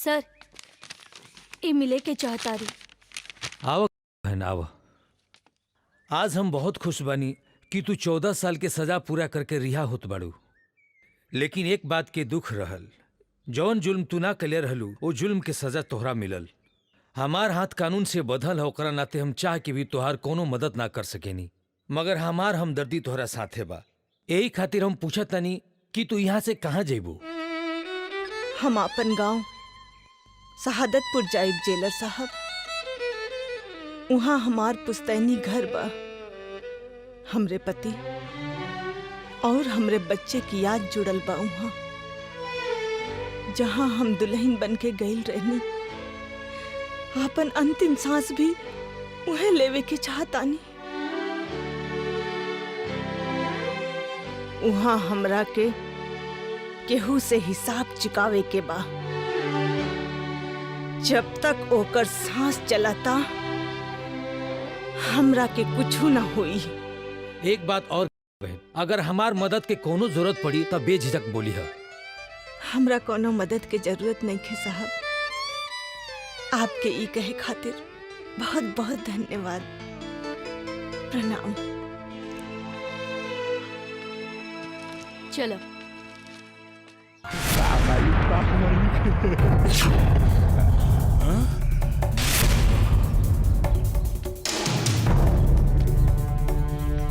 सर ये मिले के चाहता रही। आव बहन आव। आज हम बहुत खुश बानी कि तू 14 साल के सजा पूरा करके रिहा होत बाड़ू। लेकिन एक बात के दुख रहल, जौन जुल्म तू ना कले रहलू वो जुल्म के सजा तोहरा मिलल। हमार हाथ कानून से बधल है, ओकरा नाते हम चाह के भी तोहार कोनो मदद ना कर सकेनी, मगर हमार हमदर्दी तोहरा साथे बा। यही खातिर हम पूछत तनी कि तू यहाँ से कहाँ जेबू। हम अपन गांव शहादतपुर जाइब जेलर साहब। वहाँ हमार पुस्तैनी घर बा। हमरे पति और हमरे बच्चे की याद जुड़ल बा वहाँ, जहाँ हम दुल्हन बन के गईल रहनी। अपन अंतिम सांस भी उहे लेवे के चाहतानी। वहाँ हमरा के केहू से हिसाब चुकावे के बा। जब तक ओकर सांस चलता हमरा के कुछ ना होई। एक बात और बहन, अगर हमार मदद के कोनो जरूरत पड़ी तब बेझिझक बोली है। हमरा कोनो मदद के जरूरत नहीं है साहब। आपके ई कहे खातिर बहुत बहुत धन्यवाद। प्रणाम। चलो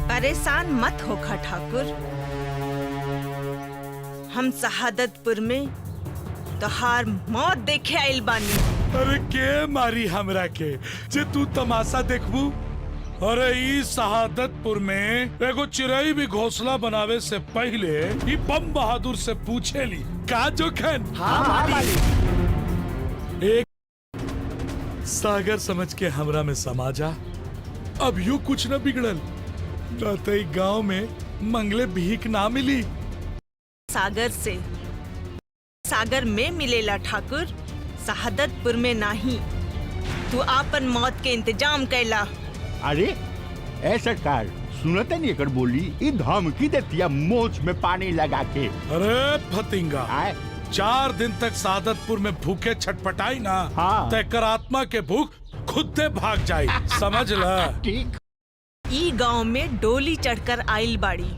परेशान मत होखा ठाकुर। हम शहादतपुर में तोहार मौत देखे आइल बानी। अरे के मारी हमरा के जे तू तमाशा देखबू। अरे ई शहादतपुर में एगो चिड़ै भी घोंसला बनावे से पहले ई बम बहादुर से पूछेली का जोखन। हाँ एक सागर समझ के हमरा में समा जा। अब यूं कुछ न बिगड़ल, न तो गांव में मंगले भीख ना मिली। सागर से सागर में मिलेला ठाकुर, शहादतपुर में नहीं। तू आपन मौत के इंतजाम कैला। अरे ए सरकार सुनते नहीं कर बोली ई धमकी देतिया मोच में पानी लगा के। अरे फतिंगा, 4 दिन तक शहादतपुर में भूखे छटपटाई ना, हाँ। तेकर आत्मा के भूख खुद भाग जाई। समझ ला। ठीक। ई गांव में डोली चढ़कर आइल बाड़ी,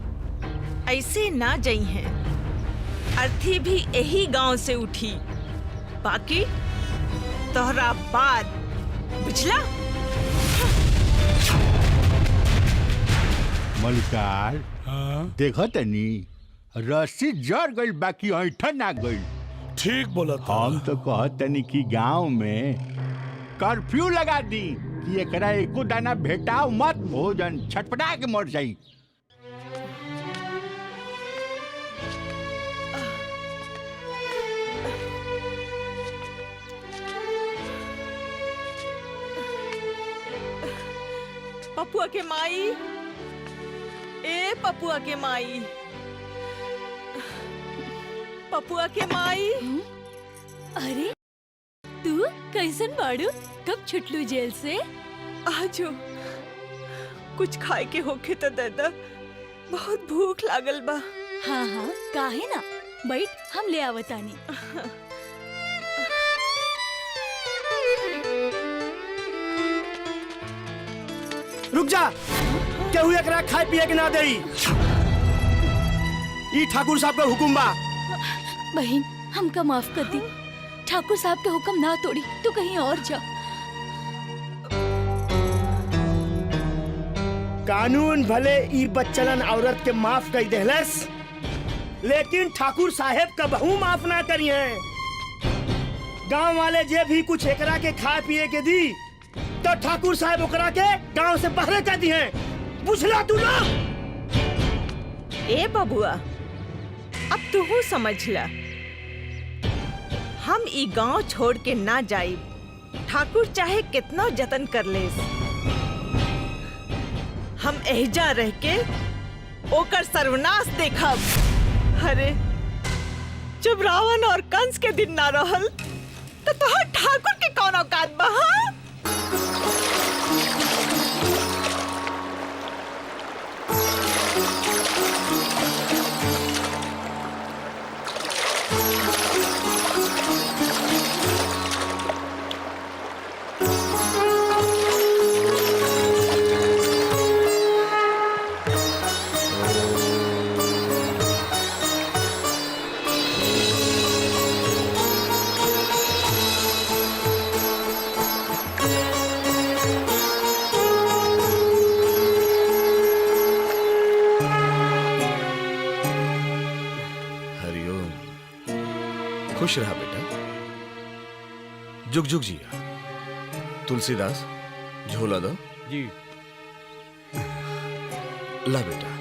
ऐसे ना जाई हैं। अर्थी भी यही गांव से उठी, बाकी तोहरा बाद बुझला। मलिकार हाँ? देखो तनी रस्सी जड़ गई बाकी ऐठन ना गई। ठीक बोला था। हम तो कहत तनी कि गांव में कर्फ्यू लगा दी कि एकरा एको दाना भेटाओ मत, भोजन छटपटा के मर जाई। पपुआ के माई, ए पपुआ के माई, पपुआ के माई। अरे तू कैसन बाड़ू? कब छुटलू जेल से? आजो कुछ खाए के होखे तो दादा, बहुत भूख लागल बा। हाँ हाँ काहे ना, बैठ हम ले आवतानी। रुक जा, केहू एकरा खाए पिए के ना देई। ई ठाकुर साहब का हुकुम बा। बहन हमका माफ कर दी, ठाकुर साहब के हुक्म ना तोड़ी, तू कहीं और जा। कानून भले ई बच्चलन औरत के माफ कर देहलस, लेकिन ठाकुर साहेब का बहू माफ ना करी है। गांव वाले जे भी कुछ एकरा के खाए पिए के दी तो ठाकुर साहब ओकरा के गांव से बाहर कर दी है। बुझला तू ना? ए बबुआ, अब तू समझ ला। हम ई गांव छोड़ के ना जाइब, ठाकुर चाहे कितना जतन कर ले। हम एहजा रह के ओकर सर्वनाश देखब। अरे जब रावण और कंस के दिन ना रहल तो तोहर ठाकुर के कौन औकात बा? खुश रहा बेटा, जुग जुग जिया। तुलसीदास झोला दो। जी। ला बेटा।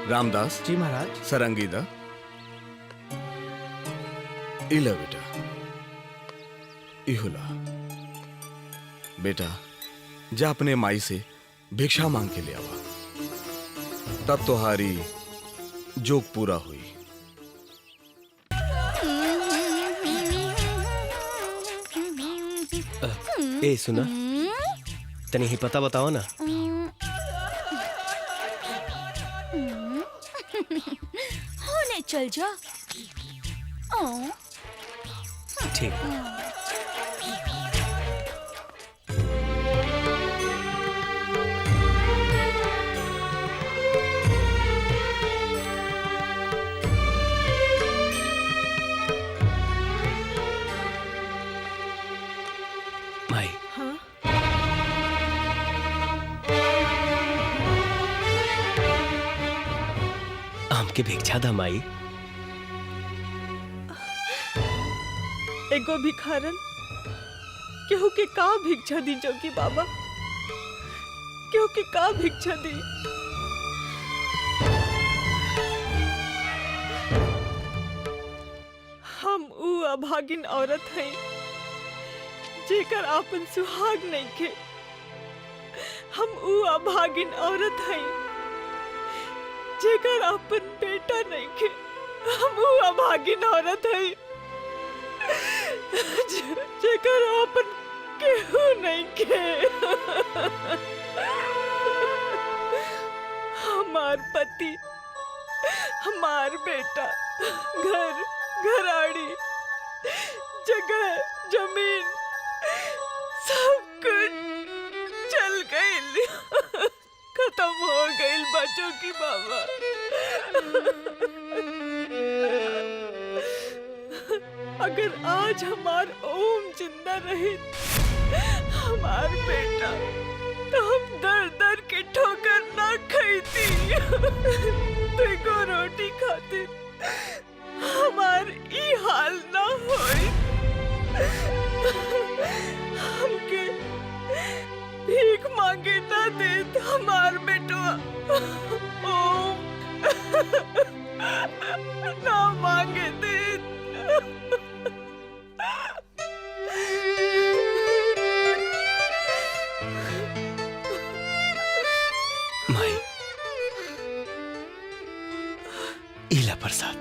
रामदास जी महाराज। सरंगी दा। इला बेटा, इहुला। बेटा जा अपने माई से भिक्षा मांग के ले आवा, तब तुम्हारी जोग पूरा हुई। ए सुना, तनी ही पता बताओ ना। होने चल जा। ठीक। माई। हाँ? आम के भिक्षा दा माई। एगो भिखारन केहू के का भिक्षा दी जोगी बाबा, केहू के का भिक्षा दी। हम ऊ अभागिन औरत हैं जेकर आपन सुहाग नहीं के। हम ऊ अभागिन औरत हैं जेकर आपन बेटा नहीं के। हम ऊ अभागिन औरत हैं जेकर आपन केहू नहीं के। हमार पति, हमार बेटा, घर घराड़ी, जगह जमीन सब कुछ चल गई, खत्म हो गई बच्चों की बाबा। अगर आज हमार ओम जिंदा रहे, हमार बेटा, तो हम दर दर के ठोकर ना खाती। देखो रोटी खातिर हमार ई हाल ना होई। हमके भीख मांगे ना देत हमार बेटवा ओम, ना मांगे देत। माई, इला प्रसाद।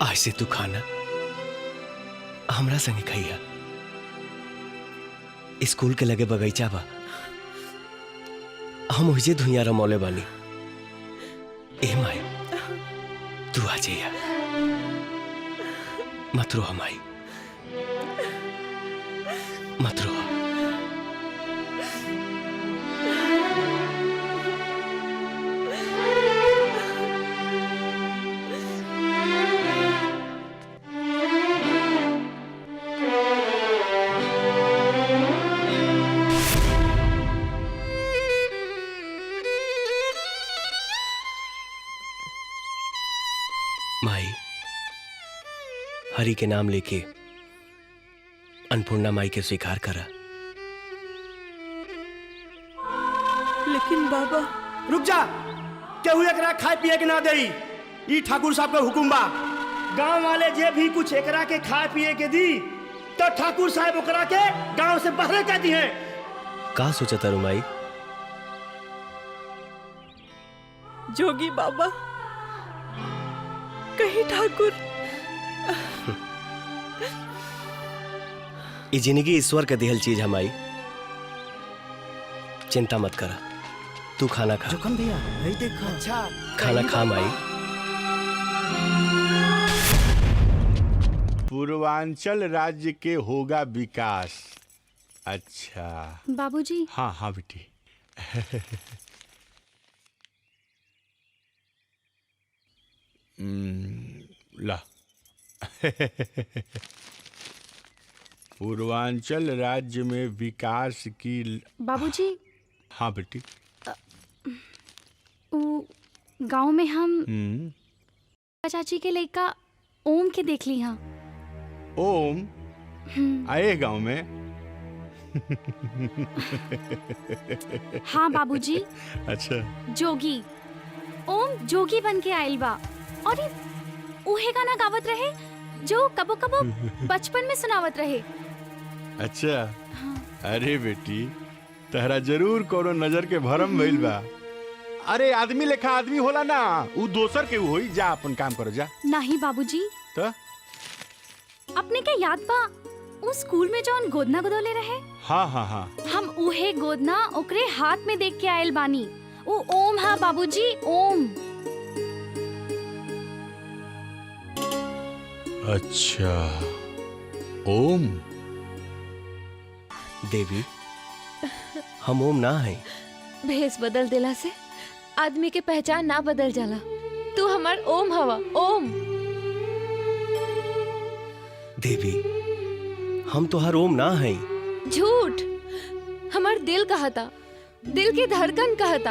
आज से तू खाना हमरा संगे खाइया। स्कूल के लगे बगीचा बा, हम उजे धुइया रमौले बानी। ए माई, तू आ जाइया। मत रो माई, मत रो। माई, हरि के नाम लेके अन्नपूर्णा माई के स्वीकार करा। लेकिन बाबा। रुक जा, केहू एकरा खाए पिए के ना देई। ई ठाकुर साहब का हुकुम बा। गांव वाले जे भी कुछ एकरा के खाए पिए के दी, तो ठाकुर साहब ओकरा के गांव से बाहर कर दी है। का सोचा तारू माई? जोगी बाबा, कहीं ठाकुर। ये जिंदगी ईश्वर का दिहल चीज है माई, चिंता मत करा। तू खाना खा। जोखम भैया, नहीं देखा। अच्छा, खाना खा माई। पूर्वांचल राज्य के होगा विकास। अच्छा बाबूजी। हाँ हाँ बेटी। ला। पूर्वांचल राज्य में विकास की। बाबूजी। हाँ बेटी। गांव में हम हम्म, चाची के लड़का ओम के देख ली हाँ। ओम आए गांव में। हाँ बाबूजी, अच्छा, जोगी ओम जोगी बन के आयल बा और ये उहे गाना गावत रहे जो कबो कबो बचपन में सुनावत रहे। अच्छा। हाँ। अरे बेटी, तहरा जरूर कोनो नजर के भरम भइल बा। अरे आदमी लेखा आदमी होला ना, उ दोसर के होई। जा अपन काम करो जा। नहीं बाबूजी, तो अपने के याद बा उस स्कूल में जौन गोदना गोदोले रहे? हाँ हाँ हाँ, हम उहे गोदना ओकरे हाथ में देख के आयल बानी। वो ओम हा बाबूजी, ओम। अच्छा ओम। देवी, हम ओम ना है। भेष बदल देला से आदमी के पहचान ना बदल जाला। तू हमार ओम हवा, ओम। देवी, हम तोहार ओम ना है। झूठ। हमार दिल कहता, दिल की धड़कन कहता,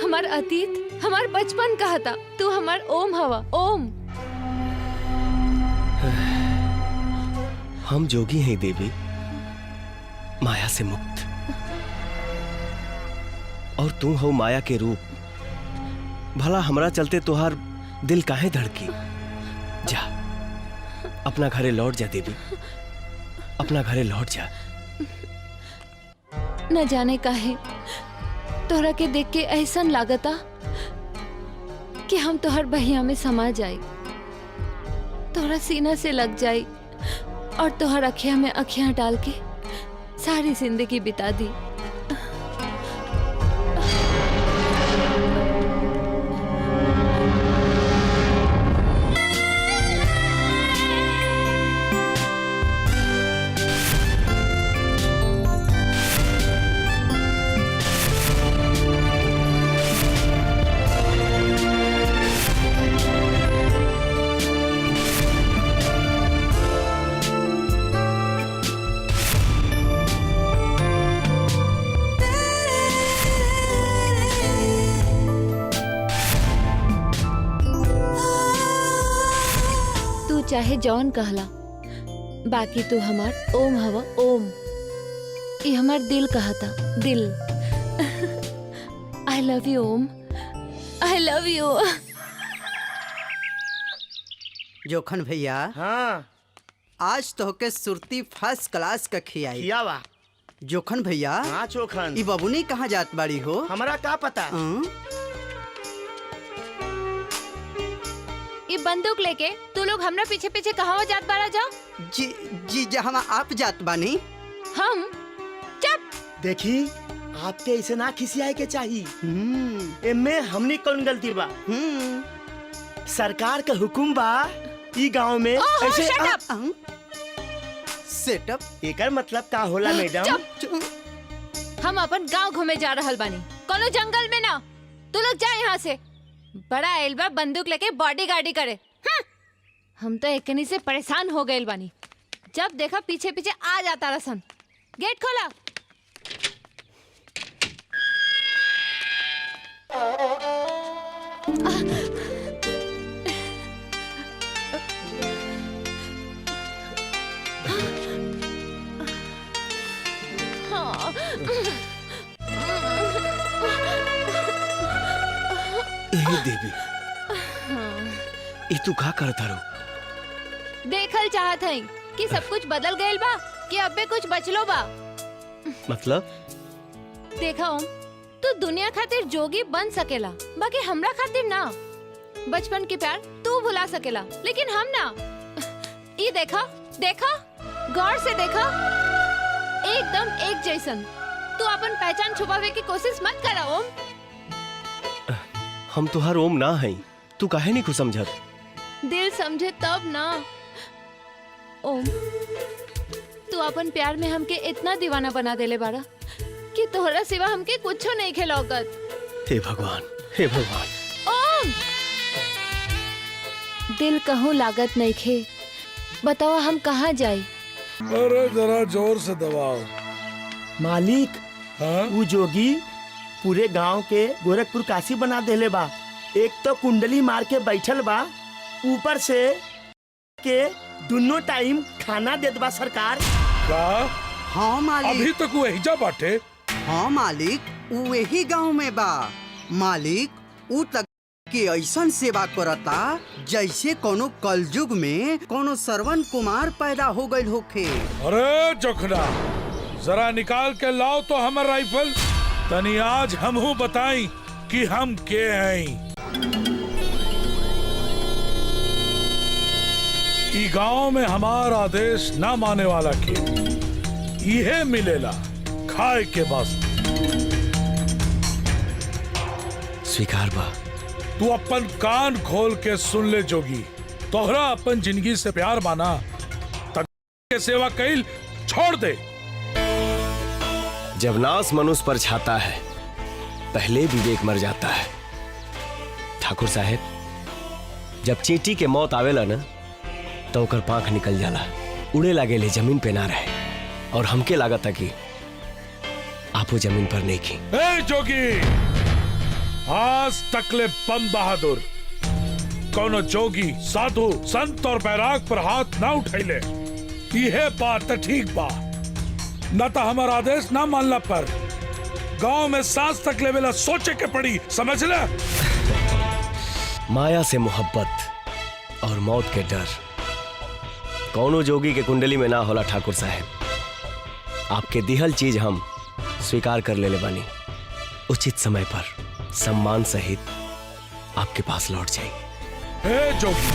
हमार अतीत, हमार बचपन कहता। तू हमार ओम हवा, ओम। हम जोगी हैं देवी, माया से मुक्त। और तू हो माया के रूप। भला हमरा चलते तोहार दिल काहे धड़की? जा अपना घरे लौट जा देवी, अपना घरे लौट जा। न जाने काहे तोहरा के देख के ऐसन लागता कि हम तोहर बहिया में समा जाई, तोहरा सीना से लग जाई और तोहर अखिया में अखियां डाल के सारी जिंदगी बिता दी। चाहे जौन कहला, बाकी तू हमार ओम हवा, ओम। ये हमार दिल कहता, दिल। I love you Om, I love you. Jokhan भैया, हाँ आज तो के सुरती फर्स्ट क्लास का खियाई। खियावा। जोखन भैया, हाँ चोखन, ई बबुनी कहाँ जात बाड़ी हो? हमारा का पता। ये बंदूक लेके तू लोग हमरा पीछे पीछे कहाँ जात बारा जा? जी जहाँ आप जात बानी। हम चुप। देखी, आपके ऐसे ना खिसियाए के चाहिए। एमे हमनी कौन गलती बा? सरकार का हुकुम बा ई गांव में ऐसे। सेटअप एकर मतलब का होला मैडम? हम अपन गांव घूमे जा रहल बानी, कोनो जंगल में ना। तू लोग जा यहाँ से। बड़ा एल्बा बंदूक लेके बॉडीगार्डी करे। हम तो एकनी से परेशान हो गए बानी। जब देखा पीछे पीछे आ जाता रसन। गेट खोला। देवी, तू का करता रो? देखल चाहत हई कि सब कुछ बदल गयल बा कि अबे कुछ बचलो बा। मतलब? देखा ओम, तू दुनिया खातिर जोगी बन सकेला, बाकी हमरा खातिर ना। बचपन के प्यार तू भुला सकेला, लेकिन हम ना। ये देखा, देखा, गौर से देखा, एकदम एक जैसन। तू अपन पहचान छुपावे की कोशिश मत करा ओम। हम तुहार ओम ना है, तू काहे नहीं कुछ समझत? दिल समझे तब ना ओम। तू अपन प्यार में हमके इतना दीवाना बना देले बारा कि तोहरा सिवा हमके कुछो नहीं खेलौकत। हे भगवान, हे भगवान। ओम, दिल कहूँ लागत नहीं खे। बताओ हम कहाँ जाए? अरे जरा जोर से दबाओ। मालिक, हाँ? वो जोगी पूरे गांव के गोरखपुर काशी बना देले बा। एक तो कुंडली मार के बैठल बा, ऊपर से के दोनों टाइम खाना देत बा सरकार। का हाँ मालिक। अभी तक वो एहिजा बाटे? हाँ मालिक, उ यही गांव में बा। मालिक उ तक के ऐसन सेवा करता जैसे कोनो कलयुग में कोनो श्रवण कुमार पैदा हो गइल होखे। अरे जोखना, जरा निकाल के लाओ तो हमर राइफल, तनी आज हमहू बताई कि हम के हैं। ई गांव में हमार आदेश ना माने वाला के इहे मिलेला खाए के वास्ते। स्वीकार बा। तू अपन कान खोल के सुन ले जोगी, तोहरा अपन जिंदगी से प्यार माना तक के सेवा कैल छोड़ दे। जब नास मनुष्य पर छाता है पहले विवेक मर जाता है। ठाकुर साहेब, जब चींटी के मौत आवेला ना तो ओकर पांख निकल जाला, उड़े लागे ले जमीन पे ना रहे, और हमके लागत था कि आपो जमीन पर नहीं की। ए जोगी, आज तकले बम बहादुर कोनो जोगी, साधु, संत और बैराग पर हाथ ना उठैले। यह बात ठीक बा, न तो हमारा आदेश ना मानला पर गांव में सांस तक लेवेला सोचे के पड़ी, समझ ले। माया से मोहब्बत और मौत के डर कौनो जोगी के कुंडली में ना होला। ठाकुर साहेब, आपके दिहल चीज हम स्वीकार कर लेले बानी। उचित समय पर सम्मान सहित आपके पास लौट जाए। ए जोगी,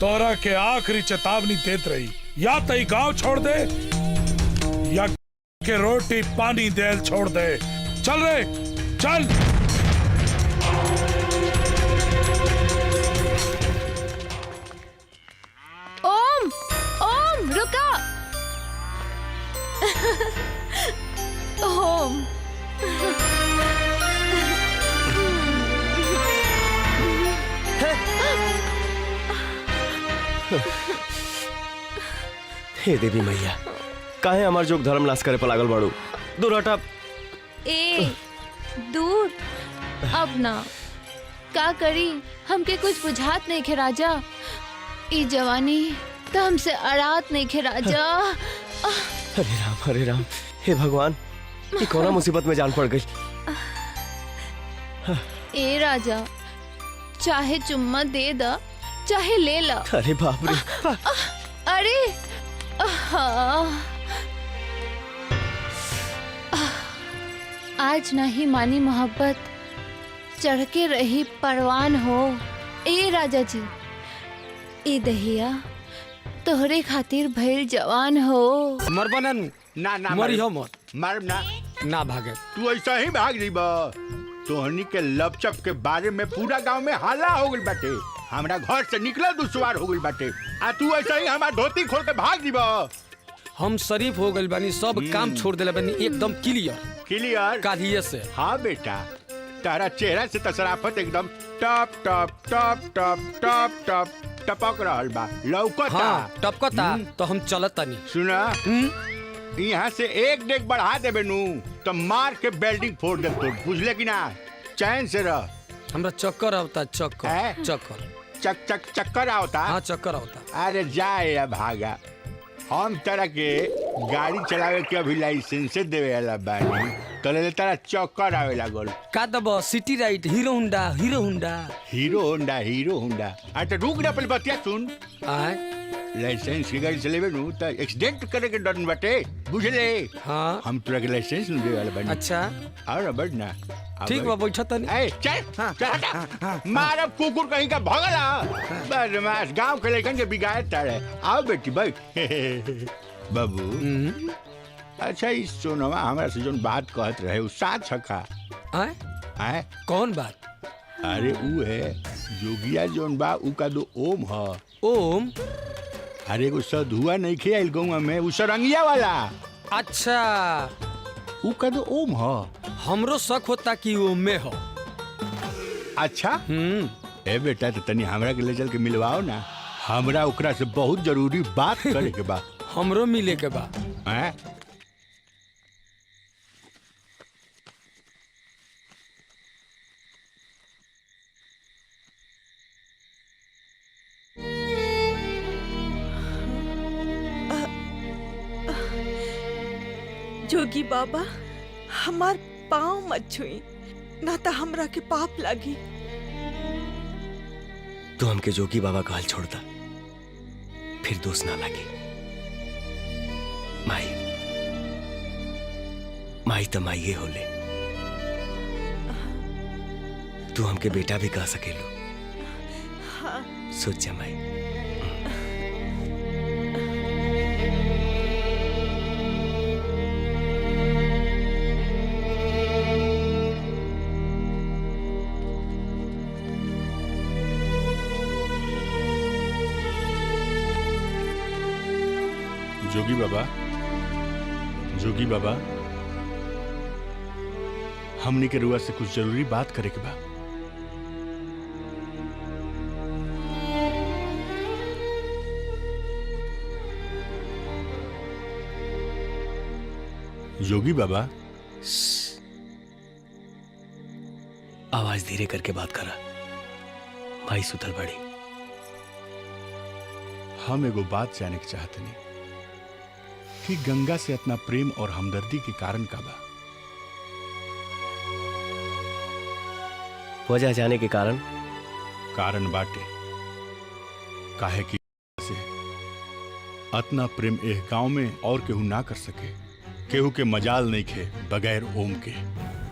तोरा के आखिरी चेतावनी देत रही, या तई गांव छोड़ दे या के रोटी पानी देल छोड़ दे। चल रे चल। ओम, ओम रुका। ओम, हे देवी मैया, काहे हमार जोग धर्म नाश करे पर लागल बाड़ू? दूर हटा। ए दूर अब ना, का करी, हमके कुछ बुझात नहीं खे राजा। ई जवानी तो हमसे अड़ात नहीं खे राजा। हरे राम, हे भगवान, ये कौना मुसीबत में जान पड़ गई। ए राजा, चाहे चुम्मा दे दा, चाहे ले ला। अरे बाप रे। अरे आज नहीं मानी मोहब्बत, चढ़ के रही परवान हो। ए राजा जी, ए दहिया तोहरे खातिर भइल जवान हो। मरबना ना ना मरी हो मत मार ना ना भागे। तू ऐसा ही भाग जीबा। तोहनी के लपचप के बारे में पूरा गांव में हल्ला हो गइल बाटे। हमरा घर से निकला दुश्वार हो गइल बाटे, आ तू ऐसा ही हमार धोती खोल के भाग जीबा। हम शरीफ हो गइल बानी, सब काम छोड़ देले बानी, एकदम क्लियर कालिए से। हाँ बेटा, तारा चेहरा से तो शराफत एकदम टप टप टप टप टप टप टपक रहल बा, लौकता। हाँ, टपकता तो हम चलत तानी। सुना, यहाँ से एक डेग बढ़ा देबे नू तो मार के बेल्डिंग फोड़ दे तो, बुझले कि ना? चैन से रह। हमरा चक्कर आवता, चक्कर चक्कर आवता। हाँ, चक्कर आवता। अरे जाए या भागा, हम तरह के गाड़ी चलावे के अभी लाइसेंस देवे वाला बानी, तो ले तारा चक्कर आवे लागल। का दब city right, hero Honda hero Honda hero Honda hero Honda. अरे रुक ना, पहले बतिया सुन। लाइसेंस की गाड़ी चलेबे नु तो एक्सीडेंट करे के डर बाटे, बुझले? हाँ, हम तोरा के लाइसेंस न देवे वाला बानी। अच्छा, और ना बढ़ ना। ठीक बा, बैठा तनी। ए चल, मारब कुकुर कहीं का भगला। बदमाश, गांव के लड़कन के बिगाड़ तारे। आओ बेटी भाई। बाबू, अच्छा इस सोनवा हमरा से जोन बात कहत रहे, उ साथ छका आए? कौन बात? अरे उ है जोगिया जोन बा, उ का दो ओम ह। ओम? अरे एगो सधुआ नहीं खे आइल गौवा में, उ सरंगिया वाला। अच्छा, उ का दो ओम ह। हमरो शक होता कि ओम में हो। अच्छा, ए बेटा, तो तनी हमरा के ले चल के मिलवाओ ना, हमरा ओकरा से बहुत जरूरी बात करे के बा। हमरो मिले के बा। जोगी बाबा हमार पाँव मत छुई, ना तो हमरा के पाप लागी। तो हमके जोगी बाबा का हाल छोड़ता, फिर दोष ना लगे। माई माई तो माई होले, तू हमके बेटा भी कह सकेलो। हाँ। सोच जा माई। जोगी बाबा, जोगी बाबा, हमनी के रुआ से कुछ जरूरी बात करे के बा। जोगी बाबा, आवाज धीरे करके बात करा, माई सुतल बड़ी। हम एगो बात जाने के चाहते नहीं कि गंगा से इतना प्रेम और हमदर्दी के कारण का बा। वजह जाने के कारण बाटे काहे कि से इतना प्रेम एह गांव में और केहू ना कर सके। केहू के मजाल नहीं खे बगैर ओम के।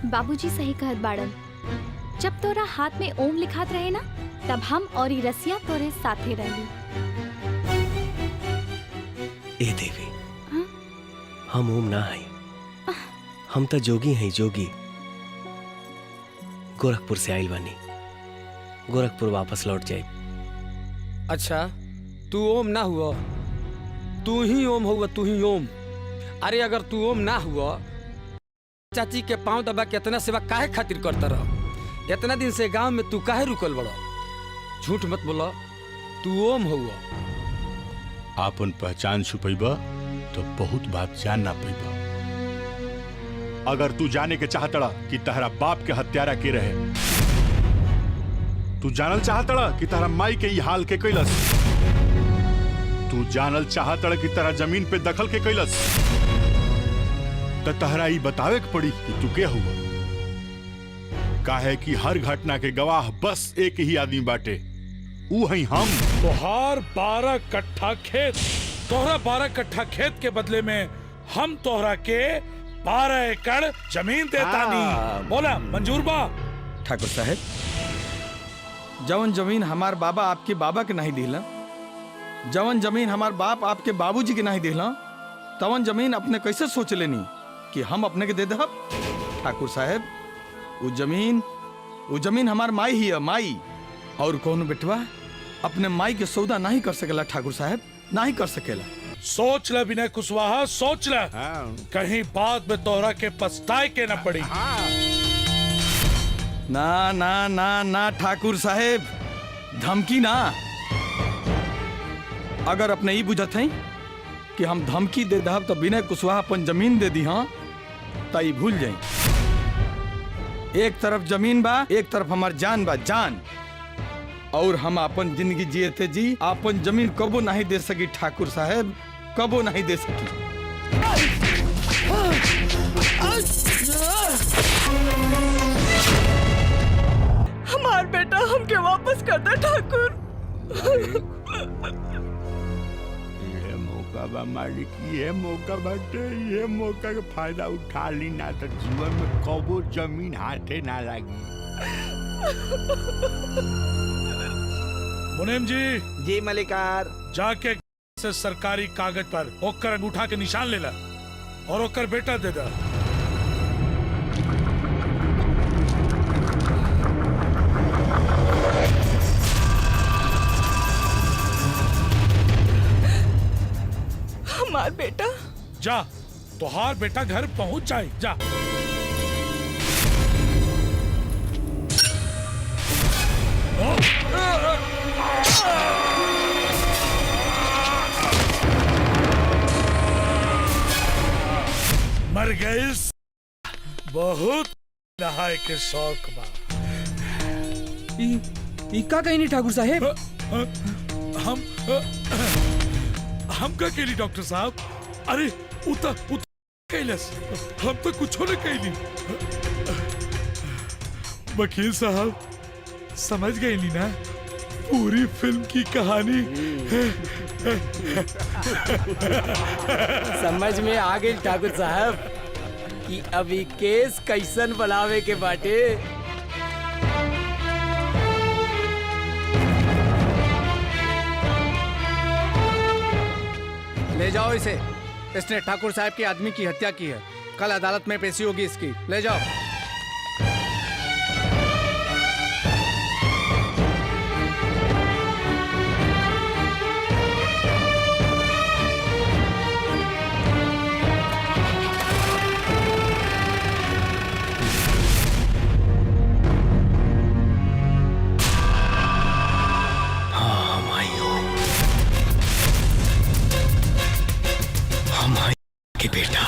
बाबूजी सही कहत बाड़न, जब तोरा हाथ में ओम लिखात रहे ना, तब हम और ई रसिया तोरे साथे रहली। ए देवी, हम ओम ना हई, हम तो जोगी हैं। जोगी गोरखपुर से आइल बानी, गोरखपुर वापस लौट जाए। अच्छा, तू ओम ना हुआ, तू ही ओम हुआ, तू ही ओम। अरे अगर तू ओम ना हुआ, चाची के पांव दबा के इतना सेवा काहे खातिर करता रह? इतना दिन से गांव में तू काहे रुकल बड़ा? झूठ मत बोला, तू ओम हुआ। आपन पहचान छुपैबा तो बहुत बात जान ना पैबा। अगर तू जाने के चाहतड़ा कि तहरा बाप के हत्यारा के रहे, तू जानल चाहतड़ा कि तहरा माई के ई हाल के कैलस, तू जानल चाहतड़ा कि तहरा जमीन पे दखल के कैलस, तो तहरा ई बतावे के पड़ी कि तू के हुआ। काहे कि हर घटना के गवाह बस एक ही आदमी बाटे, ऊ हई हम। तोहार 12 कट्ठा खेत, तोहरा 12 कट्ठा खेत के बदले में हम तोहरा के 12 एकड़ जमीन देतानी। बोला मंजूर बा? ठाकुर साहब, जवन जमीन हमार बाबा आपके बाबा के नहीं दिला, जवन जमीन हमार बाप आपके बाबूजी के नहीं दिला, तवन जमीन अपने कैसे सोच लेनी कि हम अपने के दे दहब? ठाकुर साहब, वो जमीन हमार माई ही है, माई। और कौन बेटवा अपने माई के सौदा नहीं कर सकेला ठाकुर साहब, नहीं कर सकेला। सोच ले विनय कुशवाहा, सोच ले, कहीं बाद में तोहरा के पछताए के न पड़ी। ना ना ना ना ठाकुर साहेब, धमकी ना। अगर अपने ही बुझत हैं कि हम धमकी दे दहब तो विनय कुशवाहा अपन जमीन दे दी, हाँ तो ई भूल जाई। एक तरफ जमीन बा, एक तरफ हमार जान बा, जान। और हम अपन जिंदगी जिए थे जी, अपन जमीन कबो नहीं दे सकी ठाकुर साहेब, कबो नहीं दे सकी। हमार बेटा हमके वापस कर दे ठाकुर। ये मौका बा मालिक, ये मौका बाटे, ये मौका के फायदा उठा ली, ना तो जीवन में कबो जमीन हाथे ना लागी। मुनीम जी मलिकार, जाके से सरकारी कागज पर ओकर अंगूठा के निशान ले ला और ओकर बेटा दे दा। हमार बेटा जा, तोहार बेटा घर पहुंच जाए, जा। मर गए, बहुत नहाए के शौक बा। का कहीं नहीं ठाकुर साहेब? हम का केली डॉक्टर साहब? अरे उतर कैलस हम तो कुछ न कैली। वकील साहब समझ गए नी ना पूरी फिल्म की कहानी? समझ में आ गई ठाकुर साहब कि अभी केस कैसन बनावे के बाटे। ले जाओ इसे, इसने ठाकुर साहब के आदमी की हत्या की है। कल अदालत में पेशी होगी इसकी। ले जाओ। के बेटा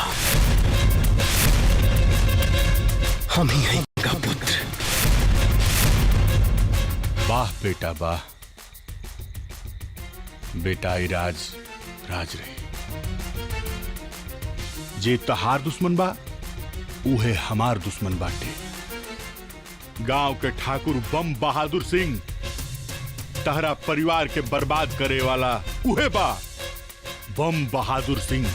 हम ही हैं का पुत्र। वाह बेटा वाह, बेटा ई राज राज रही। जे तहार दुश्मन बा उहे हमार दुश्मन बाटे। गांव के ठाकुर बम बहादुर सिंह तहरा परिवार के बर्बाद करे वाला उहे बा बम बहादुर सिंह।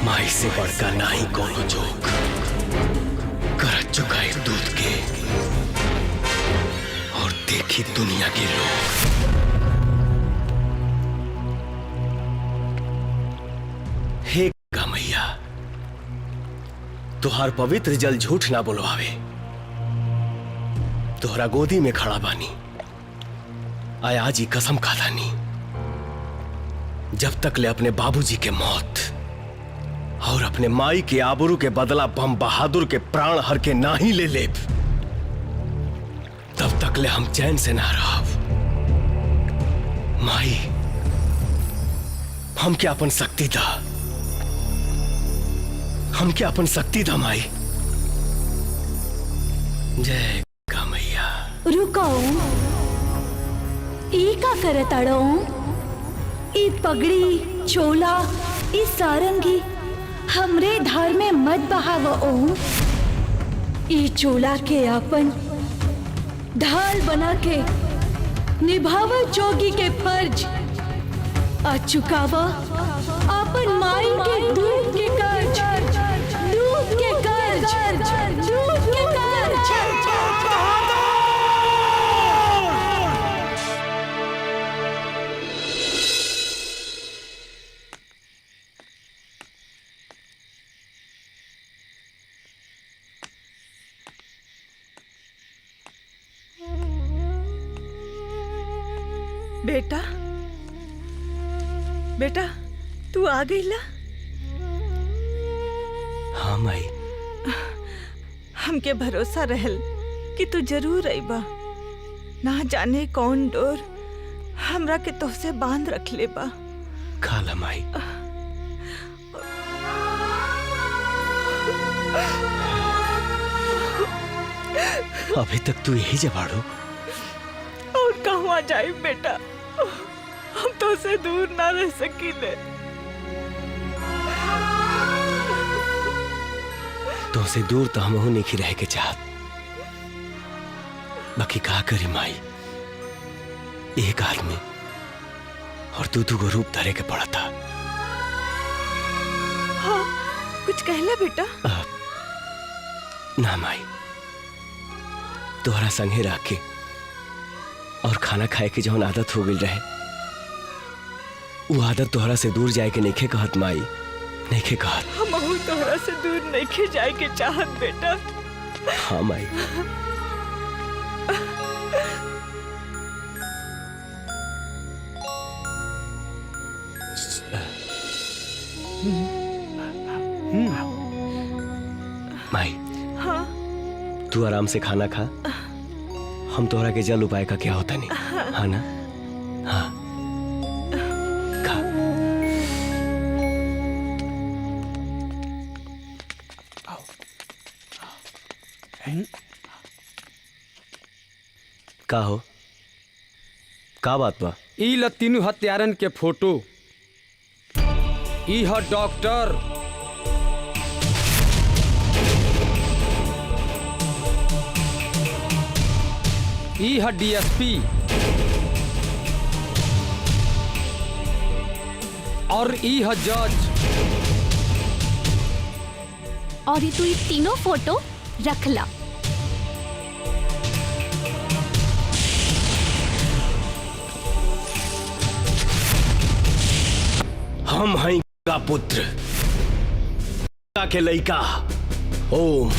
माई से बढ़कर नहीं कोनो जोक कर चुका है दूध के, और देखी दुनिया के लोग। हे गमैया, तुहार पवित्र जल झूठ ना बोलवावे। तुहरा गोदी में खड़ा बानी, आया जी कसम खादानी, जब तक ले अपने बाबूजी के मौत और अपने माई के आबरू के बदला बम बहादुर के प्राण हर के ना ही ले ले, तब तक ले हम चैन से ना रहब। माई, हम क्या अपन शक्ति था, हम क्या अपन शक्ति था माई। जय गमैया। रुको, ई का करत अड़ो? ई पगड़ी, चोला, ई सारंगी हमरे धार में मत बहाव ओम। ई चोला के अपन ढाल बना के निभाव जोगी के फर्ज, आ चुकावा अपन माई के दूध के कर्ज, दूध के कर्ज, दूध के कर्ज। बेटा, बेटा तू आ गई ला? हाँ माई। हमके भरोसा रहल कि तू जरूर आईबा। ना जाने कौन डोर हमरा के तोहसे बांध रख ले बा। खाला माई। अभी तक तू यही जबाड़ो। और कहवा जाए बेटा, हम तो से दूर ना रह सकीले। तो से दूर तो हम नहीं रह के चाहत, बाकी का करी माई, एक आदमी और तू को रूप धरे के पड़ा था। हाँ, कुछ कहला बेटा? ना माई, तोहरा संगे रख के और खाना खाए के जौन आदत हो गई रहे, वो आदत तोहरा से दूर जाए के नहीं कहत माई, नहीं कहत। हम तोहरा से दूर नहीं जाए के चाहत बेटा। हाँ माई। माई। हाँ? तू आराम से खाना खा, हम तोहरा के जल उपाय का क्या होता नहीं। हाँ ना? हाँ खा। का हो, का बात बा? ई ल तीनों हत्यारन के फोटो। ई ह डॉक्टर, ई ह डीएसपी और ई ह जज। और ये तू ये तीनों फोटो रख ला। हम हैं का पुत्र के लइका ओम।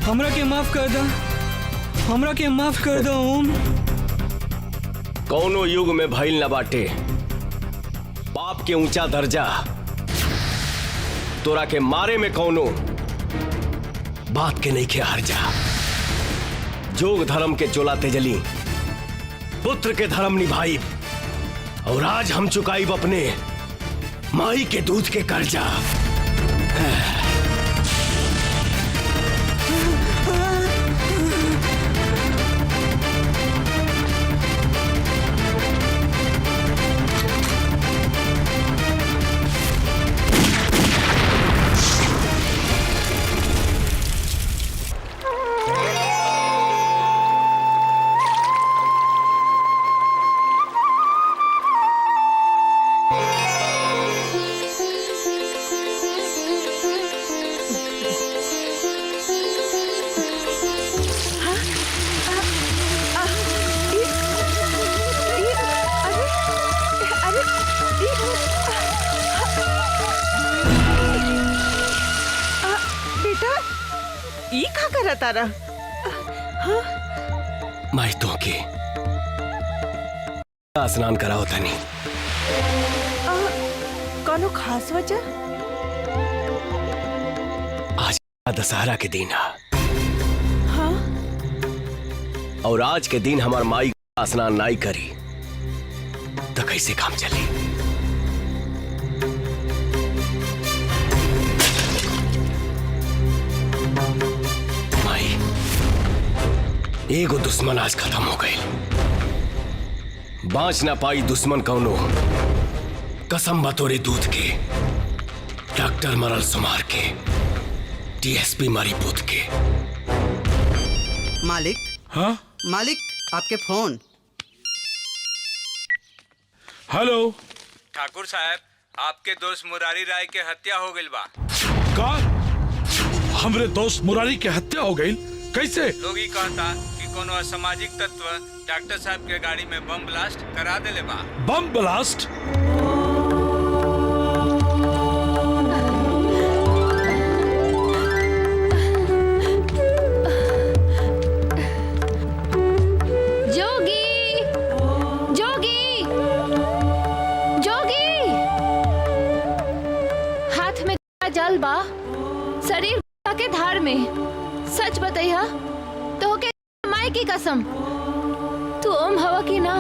हमरा के माफ कर दो, हमरा के माफ कर दो ओम। कौनो युग में भइल न बाटे पाप के ऊंचा दर्जा। तोरा के मारे में कौनो बात के नहीं के हार जा। जोग धर्म के चोला तेजली पुत्र के धर्म निभाई, और आज हम चुकाईब अपने माई के दूध के कर्जा। ई का करा तारा? माई तो के स्नान कराओ तनी। कोनो खास वजह? आज दशहरा के दिन है, हाँ? और आज के दिन हमार माई स्नान नहीं करी तो कैसे काम चली? माई, एगो दुश्मन आज खत्म हो गई। बाँच ना पाई दुश्मन कौनो, कसम बतोरे दूध के। डॉक्टर मरल सुमार के, डीएसपी मारी पूत के। मालिक। हाँ मालिक, आपके फोन। हेलो ठाकुर साहब, आपके दोस्त मुरारी राय के हत्या हो गई बा। का हमरे दोस्त मुरारी के हत्या हो गई? कैसे? लोग ही कहता कि कोनो असामाजिक तत्व डॉक्टर साहब के गाड़ी में बम ब्लास्ट करा देले बा। Bomb blast? जोगी, जोगी, जोगी। हाथ में जल बा, शरीर के धार में। सच बताइया तो के माई की कसम, तू ओम हवा की ना?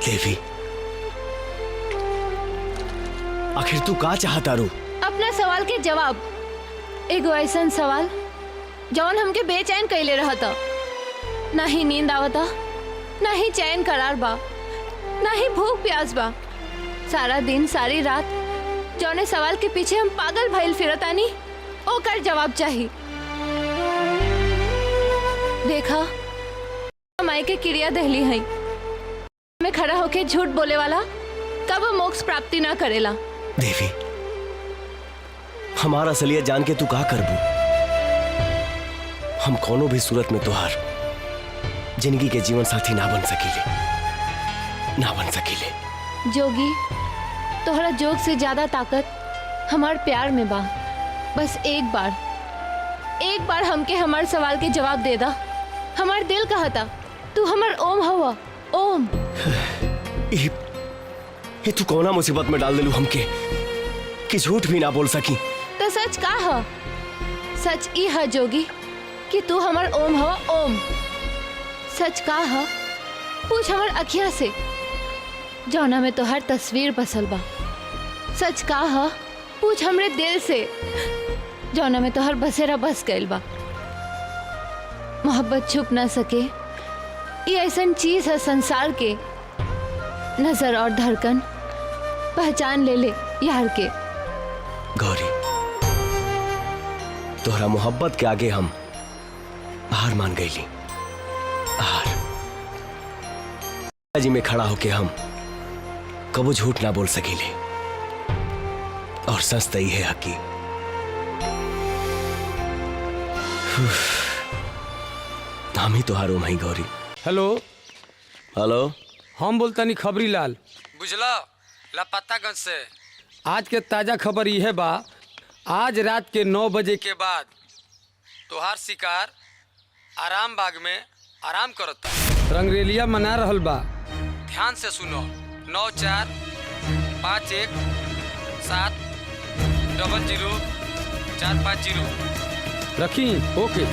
देवी, आखिर तू का चाहता रू? अपना सवाल के जवाब। एगो ऐसा सवाल जौन हमके बेचैन कैले रहता। ना ही नींद आवता, ना ही चैन करार बा, ना ही भूख प्यास बा। सारा दिन सारी रात जौने सवाल के पीछे हम पागल भइल फिरतानी, ओकर जवाब चाहिए। देखा, माई के क्रिया दहली है में खड़ा होके झूठ बोले वाला कब मोक्ष प्राप्ति ना करेला। देवी, हमारा असलियत जान के तू का करबू? हम कोनो भी सूरत में तुहार जिंदगी के जीवन साथी ना बन सकीले, ना बन सकीले। जोगी, तोहरा जोग से ज्यादा ताकत हमार प्यार में बा। बस एक बार हमके हमार सवाल के जवाब दे दा। हमार दिल कहता तू हमार ओम हवा। ओम। ये तू कौना मुसीबत में डाल दिलू हमके कि झूठ भी ना बोल सकी। तो सच का ह? सच ई है जोगी कि तू हमर ओम हवा ओम। सच का ह? पूछ हमर अखिया से जौना में तो हर तस्वीर बसल बा। सच का ह? पूछ हमरे दिल से जौना में तो हर बसेरा बस गइल बा। मोहब्बत छुप ना सके, ये ऐसन चीज है संसार के, नजर और धड़कन पहचान ले ले यार के। गौरी, तोहरा मोहब्बत के आगे हम हार मान गईली। हार जी में खड़ा होके हम कबो झूठ ना बोल सकीले, और सच तो है हकी। हम ही तोहार ओम हई गौरी। हेलो हेलो, हम बोलतानी खबरी लाल, बुझला लापतागंज से। आज के ताजा खबर यह बा, आज रात के 9 बजे के बाद तोहार शिकार आराम बाग में आराम करता। रंगरेलिया मना रहल बा, ध्यान से सुनो। 9451700450 रखी। ओके।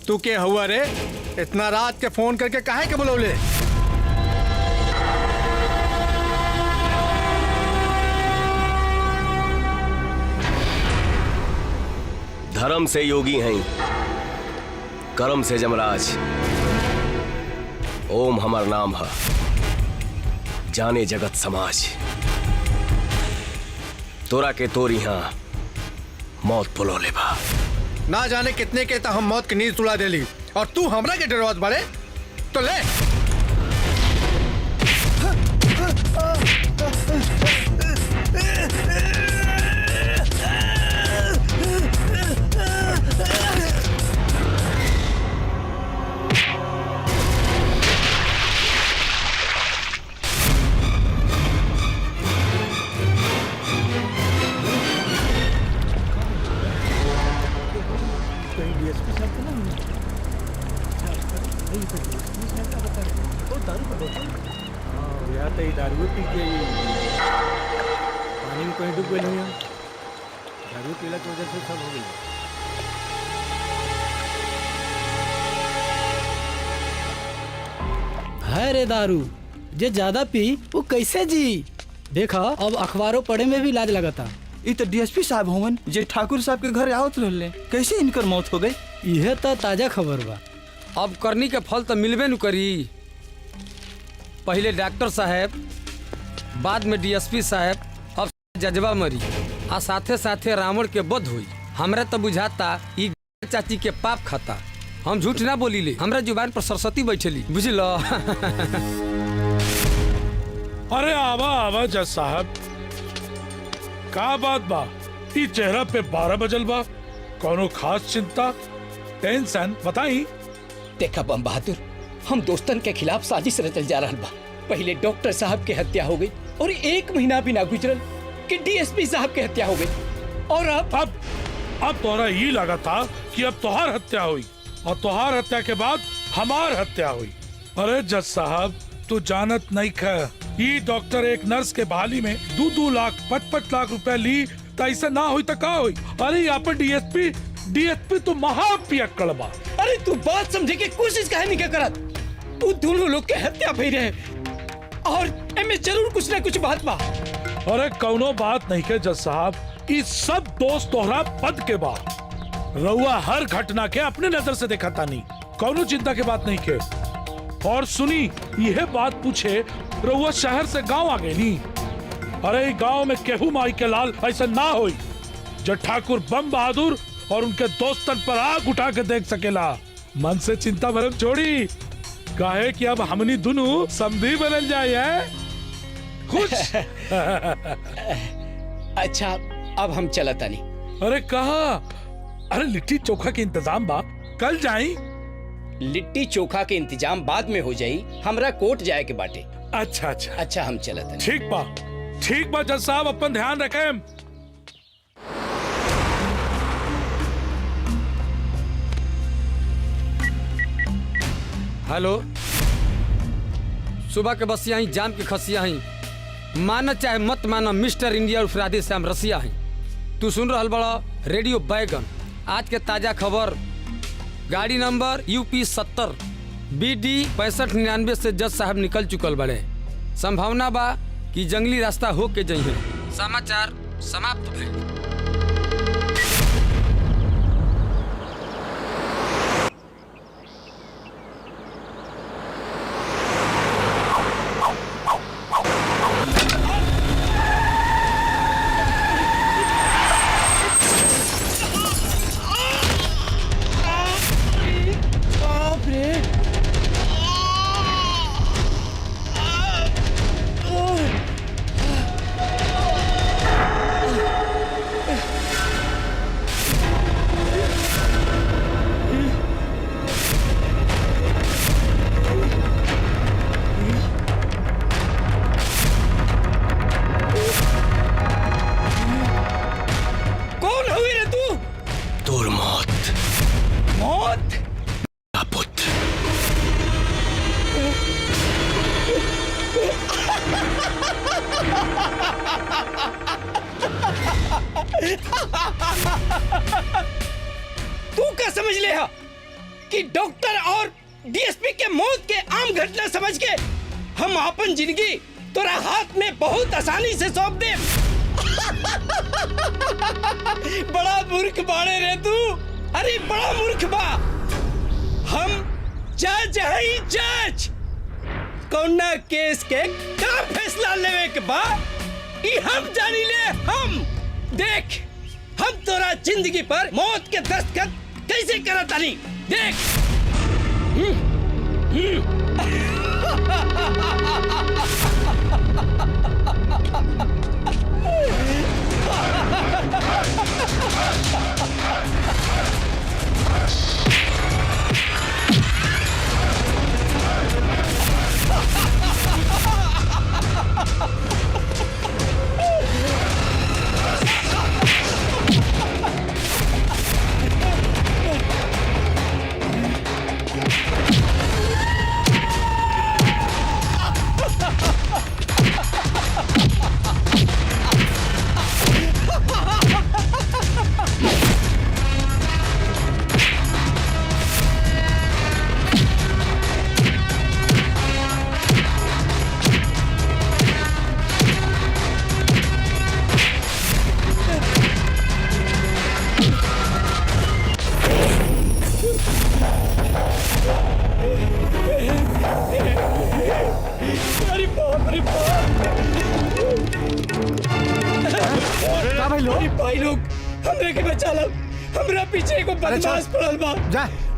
तू के हुआ रे? इतना रात के फोन करके काहे के बुलौले? धर्म से योगी हैं, कर्म से जमराज। ओम हमार नाम है, जाने जगत समाज। तोरा के तोरी यहाँ मौत बुलौले बा। ना जाने कितने के तो हम मौत की नींद सुला देली, और तू हमरा के डरवात बाड़े? तो ले। दारू पी के पानी में कहीं डूब गए हैं। दारू पीला की वजह से सब हो गई। है रे दारू, जे ज्यादा पी वो कैसे जी? देखा अब अखबारों पढ़े में भी लाज लगता। ये तो डीएसपी साहब होवन जे ठाकुर साहब के घर आवत रहले, कैसे इनकर मौत हो गई? यह तो ताजा खबर बा। अब करनी के फल तो मिलबे न करी। पहले डॉक्टर साहब, बाद में डीएसपी साहब, अब जजबा मरी, आ साथे साथे रावण के वध हुई। हमरा तो बुझाता ई चाची के पाप खाता। हम झूठ ना बोली ले, हमरा जुबान पर सरस्वती बैठली, बुझलो। अरे आवा आवा जज साहब, का बात बा? ई चेहरा पे 12 बजल बा, कोनो खास चिंता, टेंशन बताई? देखा बम बहादुर, हम दोस्तन के खिलाफ साजिश रचल जा रहा बा। पहले डॉक्टर साहब के हत्या हो गई, और 1 महीना भी ना गुजरल कि डीएसपी साहब के हत्या हो गई, और अब तोहरा ये लगा था कि अब तोहार हत्या हुई, और तोहार हत्या के बाद हमार हत्या हुई। अरे जज साहब, तू जानत नहीं खा, ये डॉक्टर एक नर्स के बहाली में 2-2 लाख 55 लाख रुपए ली, तो ऐसा ना हुई तो का हुई? अरे यहाँ पर डीएसपी तो महापियक्कड़ बा। अरे तू बात समझे के कोशिश काहे नहीं करत? तू दोनों लोग के हत्या भई रहे, और एमे जरूर कुछ ना कुछ बात बा। अरे कौनो बात नहीं के जज साहब, इस सब दोस्त तोहरा पद के बा। रउआ हर घटना के अपने नजर से देखा तानी, कौनो चिंता के बात नहीं के। और सुनी, यह बात पूछे रउआ शहर से गांव आ गए नी। अरे गांव में केहू माई के लाल ऐसा ना होई जो ठाकुर बम बहादुर और उनके दोस्तन पर आग उठा के देख सकेला। मन से चिंता भरम छोड़ी, काहे कि अब हमनी दोनों समधी बनल जाए है। खुश। अच्छा अब हम चलत तानी। अरे कहा? अरे लिट्टी चोखा के इंतजाम बा, कल जाई। लिट्टी चोखा के इंतजाम बाद में हो जाई, हमरा कोर्ट जाए के बाटे। अच्छा अच्छा अच्छा हम चलत तानी। ठीक बा जज साहब, अपन ध्यान रखें। हेलो, सुबह के बसिया ही जाम की खसिया ही, माना चाहे मत माना मिस्टर इंडिया उर्फ राधे श्याम रसिया ही। तू सुन रहल बड़ा रेडियो बैगन। आज के ताजा खबर, गाड़ी नंबर UP 70 BD 6599 से जज साहब निकल चुकल बड़े। संभावना बा कि जंगली रास्ता हो के जइहे। समाचार समाप्त भइल। तू क्या समझ ले हा कि डॉक्टर और DSP के मौत के आम घटना समझ के हम अपन जिंदगी तोरा हाथ में बहुत आसानी से सौंप दे। बड़ा मूर्ख बाड़े रे तू। अरे बड़ा मूर्ख बा। हम जज हई जज। कौना केस के का फैसला लेवे के बा ई हम जानी ले। हम देख, हम तोरा जिंदगी पर मौत के दस्तखत कैसे करत तानी देख। भाई लोग हमरे के बचा लो। हमरा पीछे को बदमाश पड़ल बा,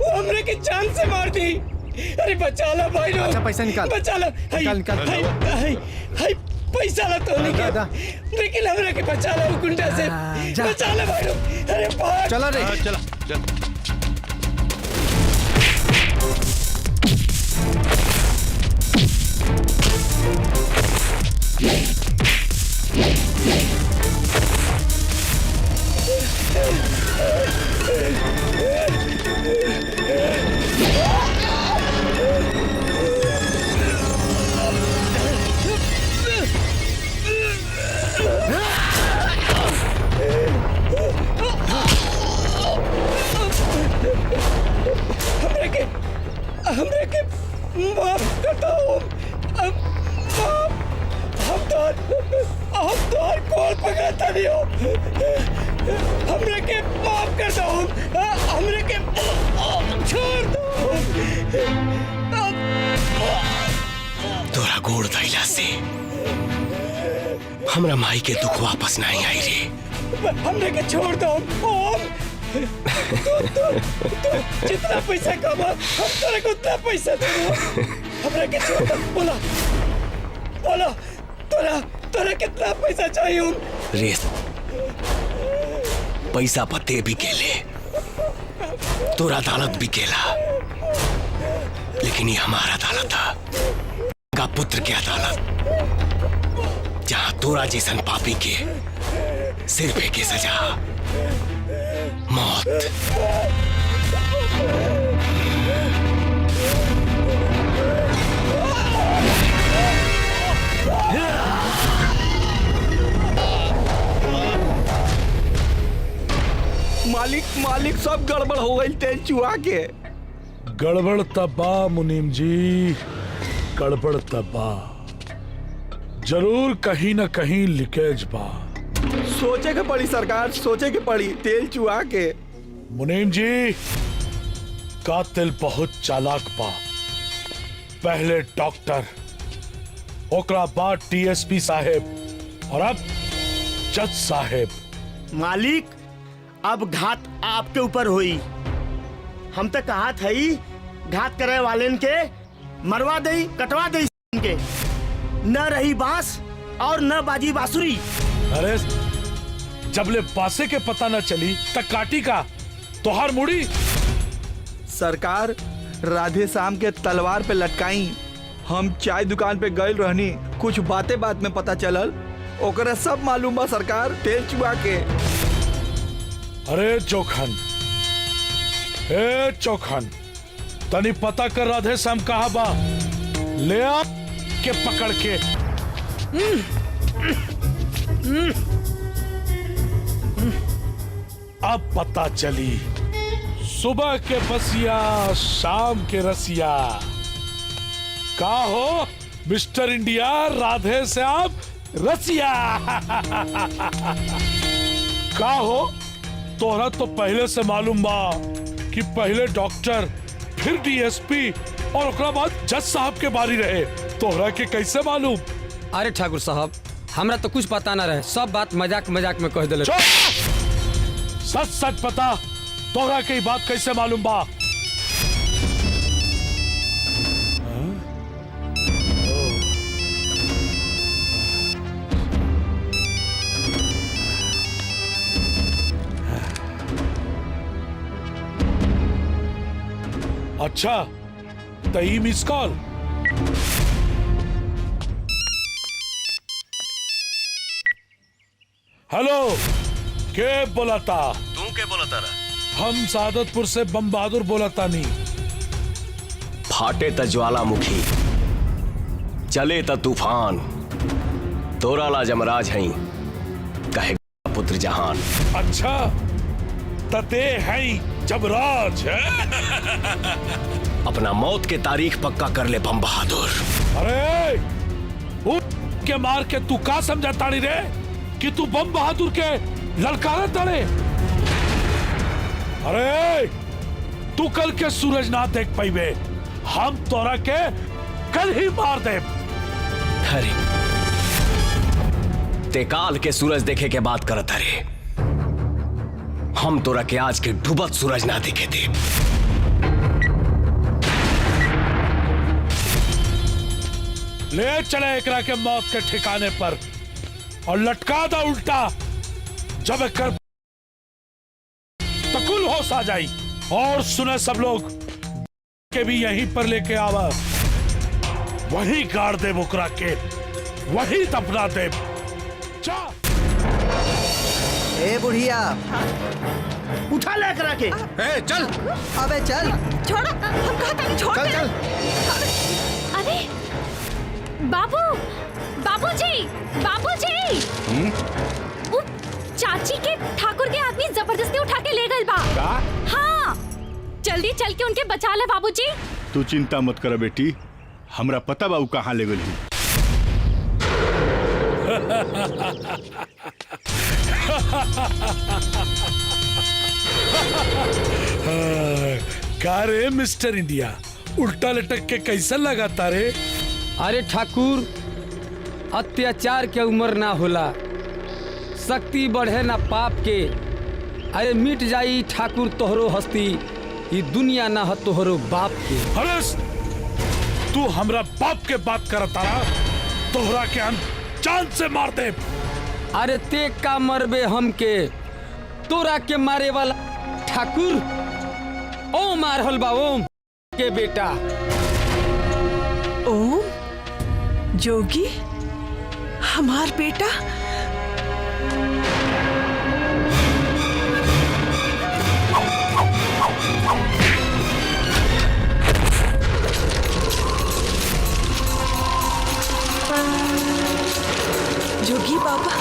वो हमरे के जान से मार दी। अरे बचा लो भाई लोग। अच्छा पैसा निकाल, बचा लो। हाय पैसा ला तो निकाल, लेकिन हमरे के बचा लो गुंडा से। बचा लो भाई लोग। अरे भाग चला रे, चला। हमरे के माफ करता हूँ। हम तो कॉल पकड़ता नहीं हो। हमरे के माफ करता हूँ। हमरे के छोड़ दो। तोरा गोड़ धैला से हमरा माई के दुख वापस नहीं आई रे। हमरे के छोड़ दो। तू जितना पैसा कमा हम तेरे को उतना पैसा दूंगा। हमरा के छोड़ दो। बोला तोरा कितना पैसा चाहिए? रेस पैसा पते भी केले, तोरा अदालत भी केला, लेकिन ये हमारा अदालत था, का पुत्र की अदालत, जहां तोरा जैसन पापी के सिर पे की सजा मौत। मालिक सब गड़बड़ हो गई तेल चुहा के। गड़बड़ तब्बा मुनीम जी, गड़बड़ तब्बा, जरूर कहीं न कहीं लीकेज बा। सोचे के पड़ी सरकार, सोचे के पड़ी तेल चुहा के। मुनीम जी, कातिल बहुत चालाक बा। पहले डॉक्टर, ओकरा बाद डीएसपी साहेब और अब जज साहेब। मालिक अब घात आपके ऊपर हुई। हम तो कहा था ही घात करे वाले के मरवा दे, कटवा दे के, न रही बांस और न बाजी बांसुरी। अरे जबले बासे के पता न चली तक काटी का तोहार मुड़ी। सरकार राधे श्याम के तलवार पे लटकाई। हम चाय दुकान पे गए रहनी, कुछ बातें बात में पता चलल, ओकरा सब मालूम बा सरकार तेल चुहा के। अरे चौखन, ए चौखन, तनी पता कर राधे श्याम कहा बा, ले आ के पकड़ के। अब पता चली सुबह के बसिया शाम के रसिया। का हो मिस्टर इंडिया राधे श्याम रसिया। का हो तोहरा तो पहले से मालूम बा कि पहले डॉक्टर फिर डीएसपी और ओकरा बाद जज साहब के बारी रहे। तोहरा के कैसे मालूम? अरे ठाकुर साहब, हमरा तो कुछ पता ना रहे, सब बात मजाक मजाक में कह दिले। सच सच पता तोहरा के बात कैसे मालूम बा? अच्छा तई मिस कॉल। हेलो, के बोलाता? तू के बोलाता रहा? हम सादतपुर से बम बहादुर बोलाता नहीं। फाटे त ज्वालामुखी, चले त तूफान, तोरा ला जमराज हई, कहे पुत्र जहान। अच्छा तते हैं जमराज है? अपना मौत के तारीख पक्का कर ले बम बहादुर। अरे के मार के तू का समझा ताड़ी रे कि तू बम बहादुर के ललकारा तड़े? अरे तू कल के सूरज ना देख पाइबे, हम तोरा के कल ही मार दे। अरे ते काल के सूरज देखे के बात करत अरे, हम तोरा के आज के डूबत सूरज ना दिखे थे। ले चले एकरा के मौत के ठिकाने पर और लटका दा उल्टा। जब एक तकुल होश आ जाई। और सुने सब लोग के भी यहीं पर लेके आवा, वहीं गाड़ दे बुकरा के, वहीं दफना दे। जा ए बुढ़िया, उठा ले करा के। ए चल, अबे चल, छोड़ो, हम कहते हैं छोड़ दे। अरे बाबू, बाबूजी, बाबूजी। वो चाची के ठाकुर के आदमी जबरदस्ती उठा के ले गए बा। का? हाँ, जल्दी चल के उनके बचा ले बाबूजी। तू चिंता मत कर बेटी, हमरा पता बा ऊ कहाँ ले गई। का रे मिस्टर इंडिया, उल्टा लटक के कैसा लगाता रे? अरे ठाकुर, अत्याचार के उम्र ना होला, शक्ति बढ़े ना पाप के। अरे मिट जाई ठाकुर तोहरो हस्ती, ये दुनिया ना हो तोहरो बाप के। अरे तू हमरा बाप के बात करता रहा, तोहरा के हम जान से मार दे। अरे ते का मरबे हमके, तोरा के मारे वाला ठाकुर ओम आ रहल बा, ओम के बेटा। ओम? जोगी? हमार बेटा? जोगी बाबा?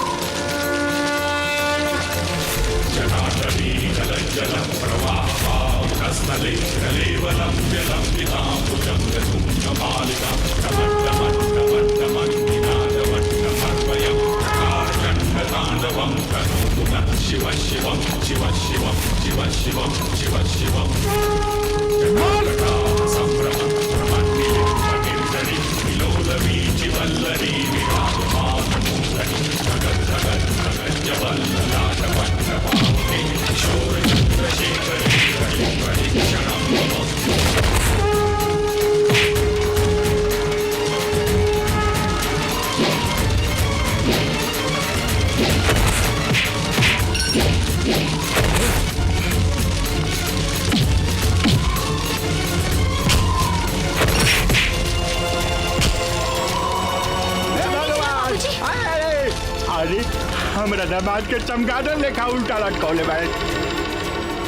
अरे हमरा दामाद के चमगादड़ लेखा उल्टा लटकौले बाड़े।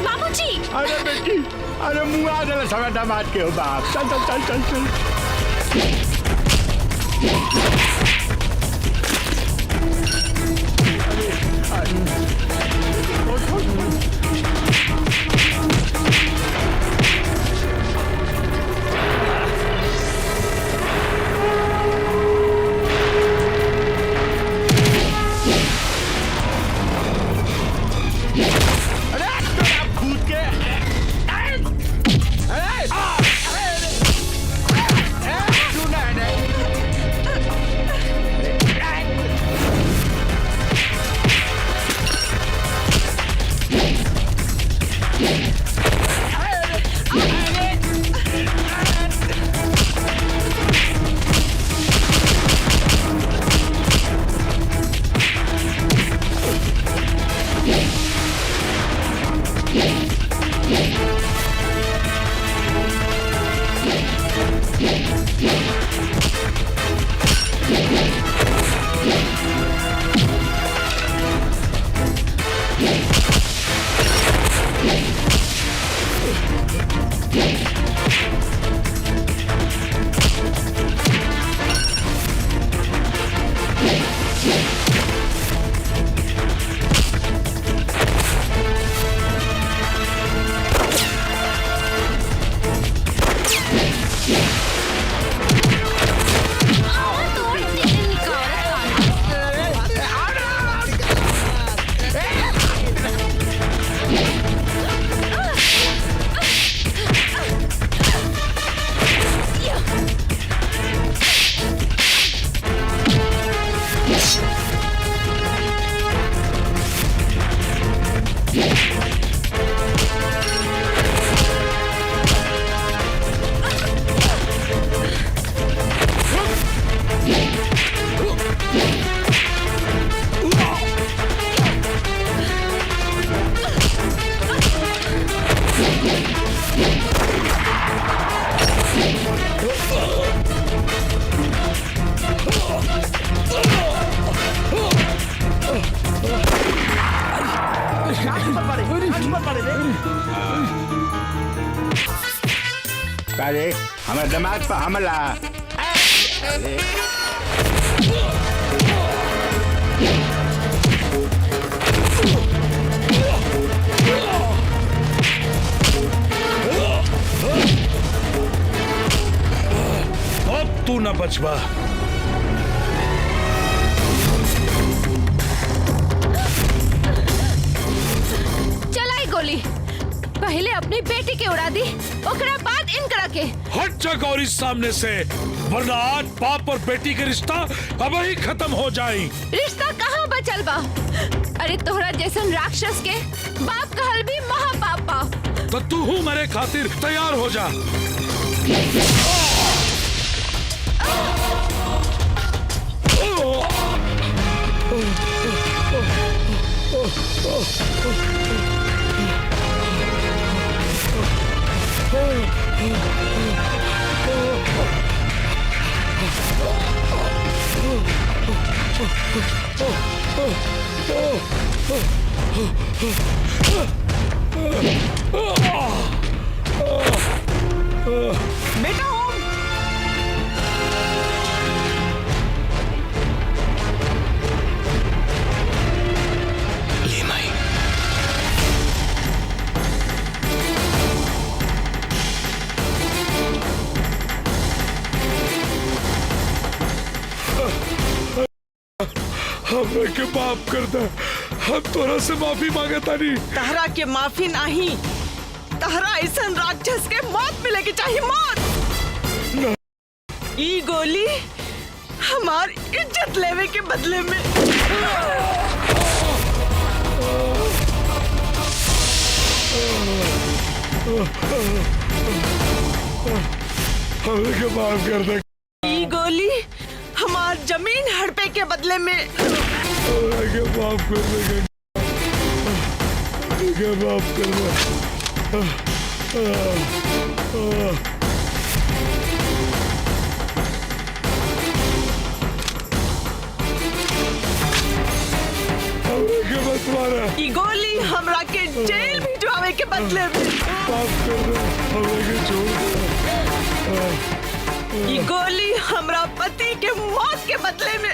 बाबूजी! अरे बेटी, अरे मुआ देले हमरा दामाद के हो बाप। चल चल चल चल चल। अरे हमारे दामाद पर हमला। अब तू न बचवा। चलाई गोली, पहले अपनी बेटी के उड़ा दी, ओकरा बाद इनकरा के। हट जा गौरी सामने से, वरना आज बाप और बेटी के रिश्ता अब ही खत्म हो जाए। रिश्ता कहाँ बचल बा? अरे तोहरा जैसन राक्षस के बाप कहल भी महापाप बा। तो तू हूँ मेरे खातिर तैयार हो जा। बेटा ओम, ले माई। हमरा के माफ कर दे, हम तोरा से माफी मांगता नहीं। तहरा के माफी नहीं, तहरा ऐसा राक्षस के मौत मिलेगी, चाहिए मौत। ई गोली हमार इज्जत लेवे के बदले में। हमरा के माफ कर दे। ई गोली हमार जमीन हड़पे के बदले में। हमरा के माफ कर दे, हमरा के माफ कर दे। हमरा के मत मारा। ई गोली हमरा के जेल भिजवावे के बदले में। माफ कर दे, हमरा के छोड़ दे। ई गोली हमरा पति के मौत के बदले में।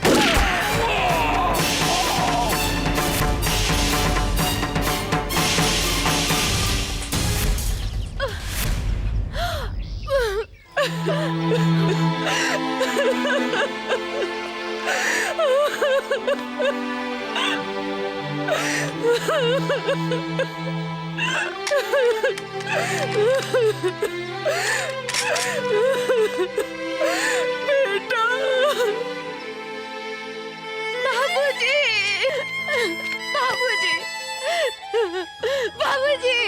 बेटा, बाबूजी, बाबूजी, बाबूजी।